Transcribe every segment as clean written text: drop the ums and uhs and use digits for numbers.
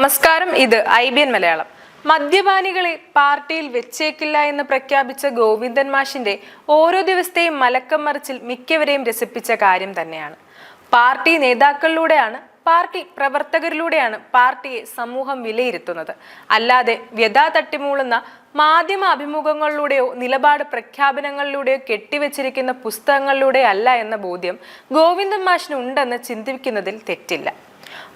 നമസ്കാരം, ഇത് IBN മലയാളം. മദ്യപാനികളെ പാർട്ടിയിൽ വെച്ചേക്കില്ല എന്ന് പ്രഖ്യാപിച്ച ഗോവിന്ദൻ മാഷിന്റെ ഓരോ ദിവസത്തെയും മലക്കം മറിച്ചിൽ മിക്കവരെയും രസിപ്പിച്ച കാര്യം തന്നെയാണ്. പാർട്ടി നേതാക്കളിലൂടെയാണ്, പാർട്ടി പ്രവർത്തകരിലൂടെയാണ് പാർട്ടിയെ സമൂഹം വിലയിരുത്തുന്നത്. അല്ലാതെ വ്യഥാ തട്ടിമൂളുന്ന മാധ്യമ അഭിമുഖങ്ങളിലൂടെയോ നിലപാട് പ്രഖ്യാപനങ്ങളിലൂടെയോ കെട്ടിവെച്ചിരിക്കുന്ന പുസ്തകങ്ങളിലൂടെയോ അല്ല എന്ന ബോധ്യം ഗോവിന്ദൻ മാഷിനുണ്ടെന്ന് ചിന്തിക്കുന്നതിൽ തെറ്റില്ല.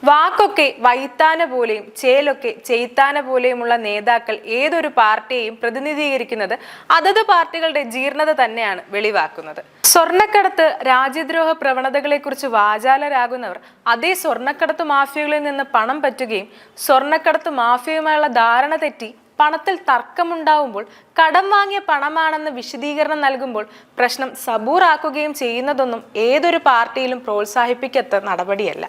വാക്കൊക്കെ വൈത്താന പോലെയും ചേലൊക്കെ ചെയ്ത്താന പോലെയുമുള്ള നേതാക്കൾ ഏതൊരു പാർട്ടിയെയും പ്രതിനിധീകരിക്കുന്നത് അതത് പാർട്ടികളുടെ ജീർണത തന്നെയാണ് വെളിവാക്കുന്നത്. സ്വർണ്ണക്കടത്ത്, രാജ്യദ്രോഹ പ്രവണതകളെ കുറിച്ച് വാചാലരാകുന്നവർ അതേ സ്വർണ്ണക്കടത്ത് മാഫിയകളിൽ നിന്ന് പണം പറ്റുകയും സ്വർണ്ണക്കടത്ത് മാഫിയയുമായുള്ള ധാരണ തെറ്റി പണത്തിൽ തർക്കമുണ്ടാവുമ്പോൾ കടം വാങ്ങിയ പണമാണെന്ന് വിശദീകരണം നൽകുമ്പോൾ പ്രശ്നം സബൂറാക്കുകയും ചെയ്യുന്നതൊന്നും ഏതൊരു പാർട്ടിയിലും പ്രോത്സാഹിപ്പിക്കാത്ത നടപടിയല്ല.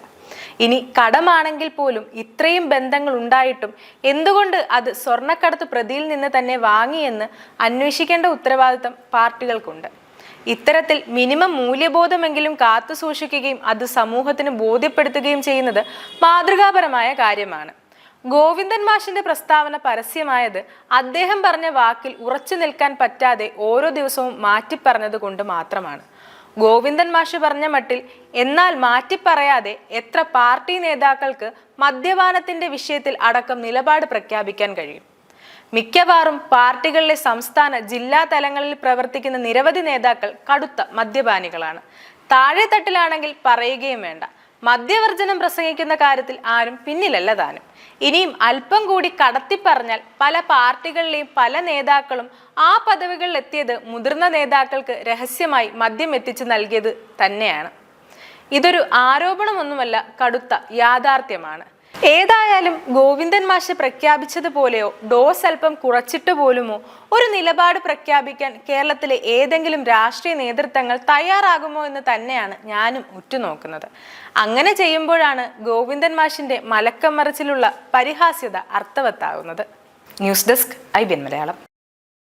ഇനി കടമാണെങ്കിൽ പോലും ഇത്രയും ബന്ധങ്ങൾ ഉണ്ടായിട്ടും എന്തുകൊണ്ട് അത് സ്വർണ്ണക്കടത്ത് പ്രതിയിൽ നിന്ന് തന്നെ വാങ്ങിയെന്ന് അന്വേഷിക്കേണ്ട ഉത്തരവാദിത്തം പാർട്ടികൾക്കുണ്ട്. ഇത്തരത്തിൽ മിനിമം മൂല്യബോധമെങ്കിലും കാത്തു സൂക്ഷിക്കുകയും അത് സമൂഹത്തിന് ബോധ്യപ്പെടുത്തുകയും ചെയ്യുന്നത് മാതൃകാപരമായ കാര്യമാണ്. ഗോവിന്ദൻ മാഷിന്റെ പ്രസ്താവന പരസ്യമായത് അദ്ദേഹം പറഞ്ഞ വാക്കിൽ ഉറച്ചു നിൽക്കാൻ പറ്റാതെ ഓരോ ദിവസവും മാറ്റിപ്പറഞ്ഞത് കൊണ്ട് മാത്രമാണ്. ഗോവിന്ദൻ മാഷ് പറഞ്ഞ മട്ടിൽ എന്നാൽ മാറ്റിപ്പറയാതെ എത്ര പാർട്ടി നേതാക്കൾക്ക് മദ്യപാനത്തിന്റെ വിഷയത്തിൽ അടക്കം നിലപാട് പ്രഖ്യാപിക്കാൻ കഴിയും? മിക്കവാറും പാർട്ടികളിലെ സംസ്ഥാന, ജില്ലാ തലങ്ങളിൽ പ്രവർത്തിക്കുന്ന നിരവധി നേതാക്കൾ കടുത്ത മദ്യപാനികളാണ്. താഴെത്തട്ടിലാണെങ്കിൽ പറയുകയും വേണ്ട. മദ്യവർജനം പ്രസംഗിക്കുന്ന കാര്യത്തിൽ ആരും പിന്നിലല്ല താനും. ഇനിയും അല്പം കൂടി കടത്തിപ്പറഞ്ഞാൽ പല പാർട്ടികളിലെയും പല നേതാക്കളും ആ പദവികളിൽ എത്തിയത് മുതിർന്ന നേതാക്കൾക്ക് രഹസ്യമായി മദ്യം എത്തിച്ചു നൽകിയത് തന്നെയാണ്. ഇതൊരു ആരോപണമൊന്നുമല്ല, കടുത്ത യാഥാർത്ഥ്യമാണ്. ഏതായാലും ഗോവിന്ദൻ മാഷ് പ്രഖ്യാപിച്ചതുപോലെയോ ഡോസ് അല്പം കുറച്ചിട്ട് പോലുമോ ഒരു നിലപാട് പ്രഖ്യാപിക്കാൻ കേരളത്തിലെ ഏതെങ്കിലും രാഷ്ട്രീയ നേതൃത്വങ്ങൾ തയ്യാറാകുമോ എന്ന് തന്നെയാണ് ഞാനും ഉറ്റുനോക്കുന്നത്. അങ്ങനെ ചെയ്യുമ്പോഴാണ് ഗോവിന്ദൻ മാഷിന്റെ മലക്കം മറിച്ചിലുള്ള പരിഹാസ്യത അർത്ഥവത്താകുന്നത്. News desk IBN Malayalam.